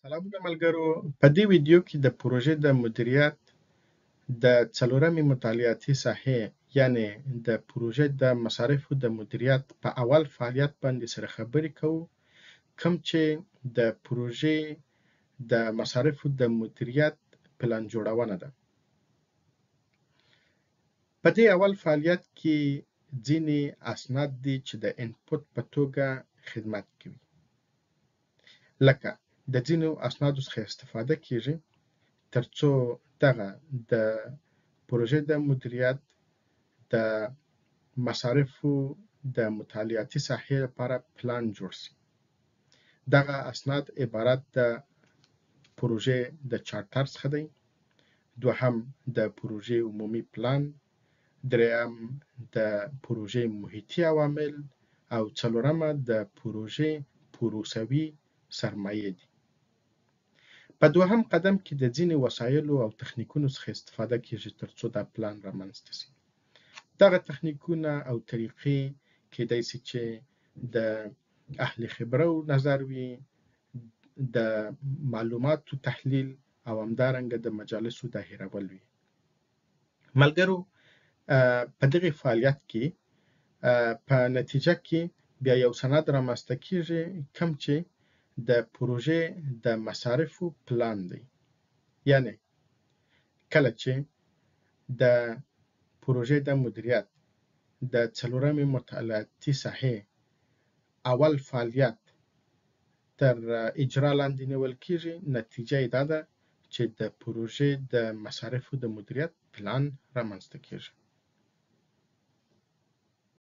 سلامونه ملګرو. په دې ویډیو کې د پروژې د مدیریت د څلورمې مطالعاتي ساحې یعنې د پروژې د مصارفو د مدیریت په اول فعالیت باندې سره خبرې کوو، کوم چې د پروژې د مصارفو د مدیریت پلان جوړونه ده. په دې اول فعالیت کې ځینې اسناد دي چې د انپوټ په توګه خدمت کوي. لکه د ځینو اسنادو څخه استفاده کیږي ترڅو دغه د پروژې د مدیریت د مصارفو د مطالعاتي ساحې لپاره پلان جوړ شي. دغه اسناد عبارت د پروژې د چارټر څخه دی، دوهم د پروژې عمومي پلان، دریم د پروژې محیطي عوامل او څلورمه د پروژې پروسوي سرمایې دي. په دوهم قدم کې د ځینې وسایلو او تخنیکونو څخه استفاده کیږي ترڅو دا پلان رامنځته شي. دغه تخنیکونه او طریقې کیدای شي چې د اهل خبره نظر وي، د معلوماتو تحلیل او همدارنګه د مجالسو داهرول وي. ملګرو، په دغه فعالیت کې په نتیجه کې بیا یو سند رامنځته کیږي کوم چې د پروژې د مصارفو پلان دی. یعنی کله چې د پروژې د مدیریت د څلورمې مطالعاتي ساحې اول فعالیت تر اجرا لاندې نیول کیږي، نتیجه یې دا ده چې د پروژې د مصارفو د مدیریت پلان رامنځته کیږي.